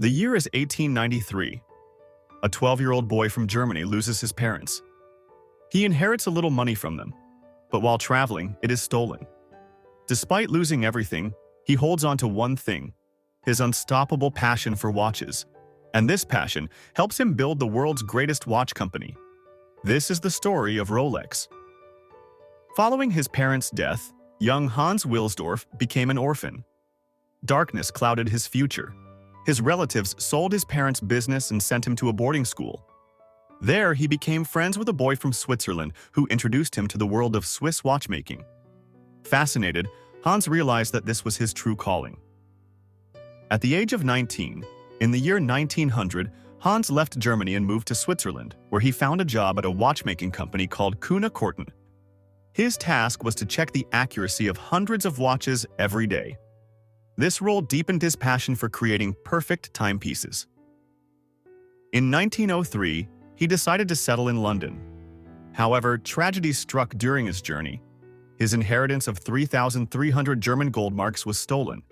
The year is 1893. A 12-year-old boy from Germany loses his parents. He inherits a little money from them, but while traveling, it is stolen. Despite losing everything, he holds on to one thing: his unstoppable passion for watches. And this passion helps him build the world's greatest watch company. This is the story of Rolex. Following his parents' death, young Hans Wilsdorf became an orphan. Darkness clouded his future. His relatives sold his parents' business and sent him to a boarding school. There, he became friends with a boy from Switzerland who introduced him to the world of Swiss watchmaking. Fascinated, Hans realized that this was his true calling. At the age of 19, in the year 1900, Hans left Germany and moved to Switzerland, where he found a job at a watchmaking company called Kuhne Korten. His task was to check the accuracy of hundreds of watches every day. This role deepened his passion for creating perfect timepieces. In 1903, he decided to settle in London. However, tragedy struck during his journey. His inheritance of 3,300 German gold marks was stolen.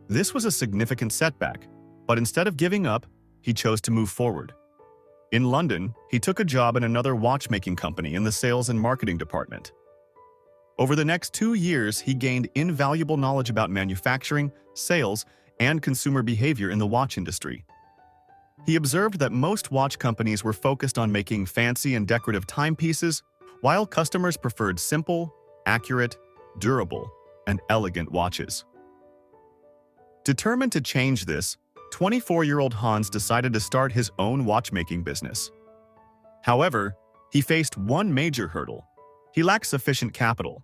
This was a significant setback, but instead of giving up, he chose to move forward. In London, he took a job in another watchmaking company in the sales and marketing department. Over the next 2 years, he gained invaluable knowledge about manufacturing, sales, and consumer behavior in the watch industry. He observed that most watch companies were focused on making fancy and decorative timepieces, while customers preferred simple, accurate, durable, and elegant watches. Determined to change this, 24-year-old Hans decided to start his own watchmaking business. However, he faced one major hurdle: he lacked sufficient capital.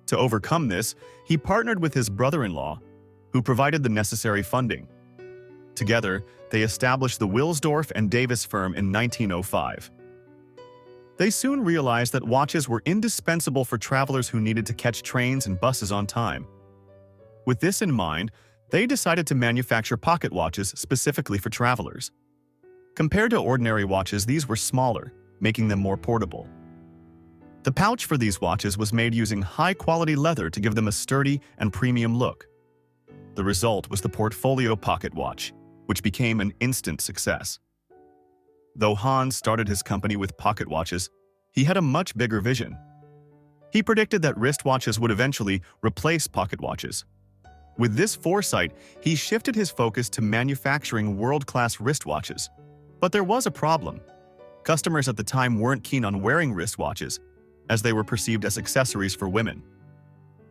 To overcome this, he partnered with his brother-in-law, who provided the necessary funding. Together, they established the Wilsdorf and Davis firm in 1905. They soon realized that watches were indispensable for travelers who needed to catch trains and buses on time. With this in mind, they decided to manufacture pocket watches specifically for travelers. Compared to ordinary watches, these were smaller, making them more portable. The pouch for these watches was made using high-quality leather to give them a sturdy and premium look. The result was the Portfolio pocket watch, which became an instant success. Though Hans started his company with pocket watches, he had a much bigger vision. He predicted that wristwatches would eventually replace pocket watches. With this foresight, he shifted his focus to manufacturing world-class wristwatches. But there was a problem. Customers at the time weren't keen on wearing wristwatches, as they were perceived as accessories for women.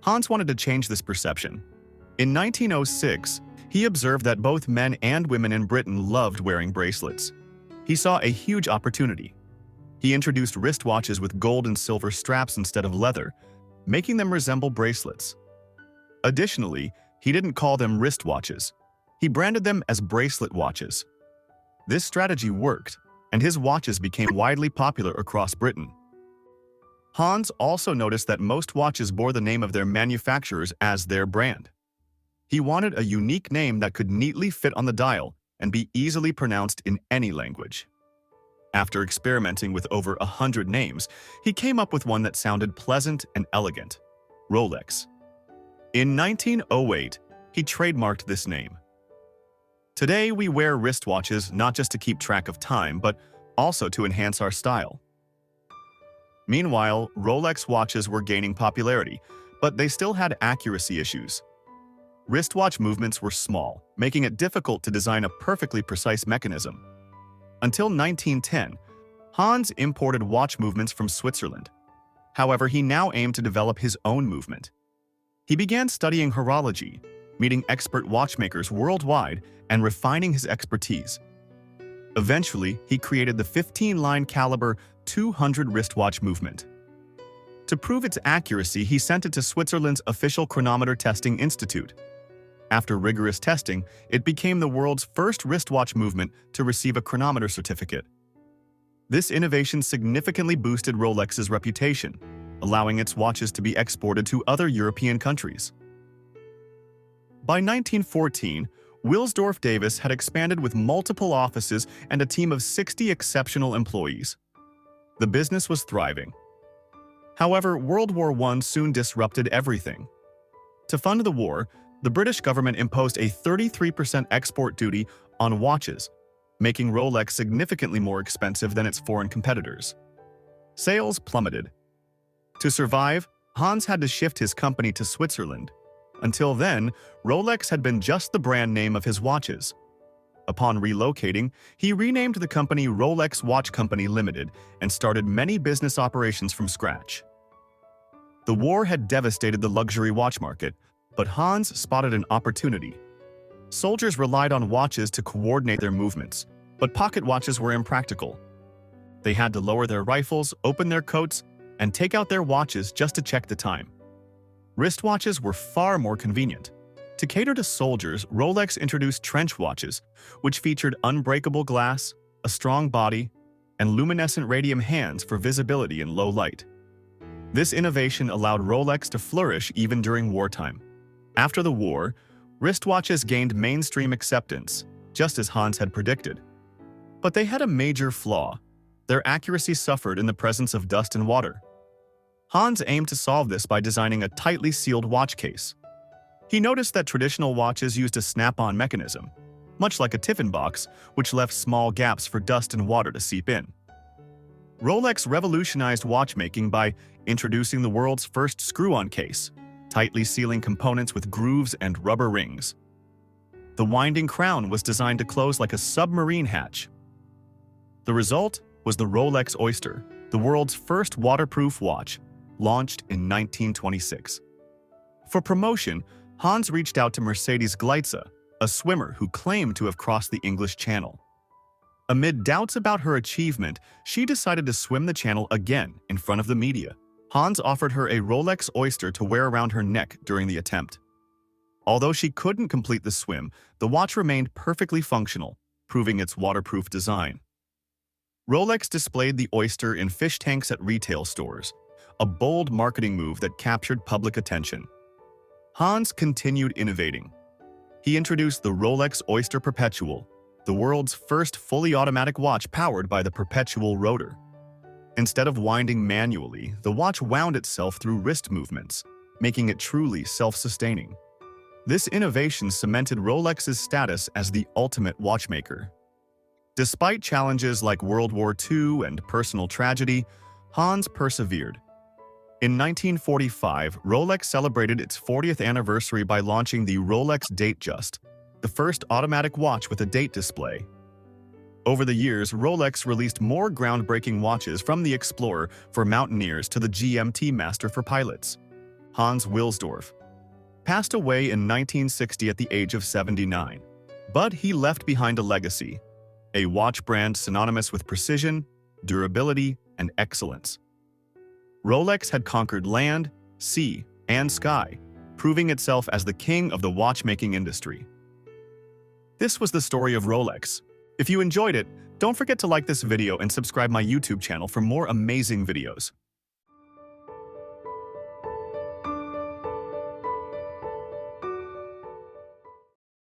Hans wanted to change this perception. In 1906, he observed that both men and women in Britain loved wearing bracelets. He saw a huge opportunity. He introduced wristwatches with gold and silver straps instead of leather, making them resemble bracelets. Additionally, he didn't call them wristwatches. He branded them as bracelet watches. This strategy worked, and his watches became widely popular across Britain. Hans also noticed that most watches bore the name of their manufacturers as their brand. He wanted a unique name that could neatly fit on the dial and be easily pronounced in any language. After experimenting with over 100 names, he came up with one that sounded pleasant and elegant: Rolex. In 1908, he trademarked this name. Today, we wear wristwatches not just to keep track of time, but also to enhance our style. Meanwhile, Rolex watches were gaining popularity, but they still had accuracy issues. Wristwatch movements were small, making it difficult to design a perfectly precise mechanism. Until 1910, Hans imported watch movements from Switzerland. However, he now aimed to develop his own movement. He began studying horology, meeting expert watchmakers worldwide, and refining his expertise. Eventually, he created the 15-line caliber 200 wristwatch movement. To prove its accuracy, he sent it to Switzerland's official chronometer testing institute. After rigorous testing, it became the world's first wristwatch movement to receive a chronometer certificate. This innovation significantly boosted Rolex's reputation, allowing its watches to be exported to other European countries. By 1914, Wilsdorf Davis had expanded with multiple offices and a team of 60 exceptional employees. The business was thriving. However, World War I soon disrupted everything. To fund the war, the British government imposed a 33% export duty on watches, making Rolex significantly more expensive than its foreign competitors. Sales plummeted. To survive, Hans had to shift his company to Switzerland. Until then, Rolex had been just the brand name of his watches. Upon relocating, he renamed the company Rolex Watch Company Limited and started many business operations from scratch. The war had devastated the luxury watch market, but Hans spotted an opportunity. Soldiers relied on watches to coordinate their movements, but pocket watches were impractical. They had to lower their rifles, open their coats, and take out their watches just to check the time. Wristwatches were far more convenient. To cater to soldiers, Rolex introduced trench watches, which featured unbreakable glass, a strong body, and luminescent radium hands for visibility in low light. This innovation allowed Rolex to flourish even during wartime. After the war, wristwatches gained mainstream acceptance, just as Hans had predicted. But they had a major flaw. Their accuracy suffered in the presence of dust and water. Hans aimed to solve this by designing a tightly sealed watch case. He noticed that traditional watches used a snap-on mechanism, much like a tiffin box, which left small gaps for dust and water to seep in. Rolex revolutionized watchmaking by introducing the world's first screw-on case, tightly sealing components with grooves and rubber rings. The winding crown was designed to close like a submarine hatch. The result was the Rolex Oyster, the world's first waterproof watch, launched in 1926. For promotion, Hans reached out to Mercedes Gleitze, a swimmer who claimed to have crossed the English Channel. Amid doubts about her achievement, she decided to swim the channel again in front of the media. Hans offered her a Rolex Oyster to wear around her neck during the attempt. Although she couldn't complete the swim, the watch remained perfectly functional, proving its waterproof design. Rolex displayed the Oyster in fish tanks at retail stores, a bold marketing move that captured public attention. Hans continued innovating. He introduced the Rolex Oyster Perpetual, the world's first fully automatic watch powered by the perpetual rotor. Instead of winding manually, the watch wound itself through wrist movements, making it truly self-sustaining. This innovation cemented Rolex's status as the ultimate watchmaker. Despite challenges like World War II and personal tragedy, Hans persevered. In 1945, Rolex celebrated its 40th anniversary by launching the Rolex Datejust, the first automatic watch with a date display. Over the years, Rolex released more groundbreaking watches, from the Explorer for mountaineers to the GMT Master for pilots. Hans Wilsdorf passed away in 1960 at the age of 79, but he left behind a legacy, a watch brand synonymous with precision, durability, and excellence. Rolex had conquered land, sea, and sky, proving itself as the king of the watchmaking industry. This was the story of Rolex. If you enjoyed it, don't forget to like this video and subscribe my YouTube channel for more amazing videos.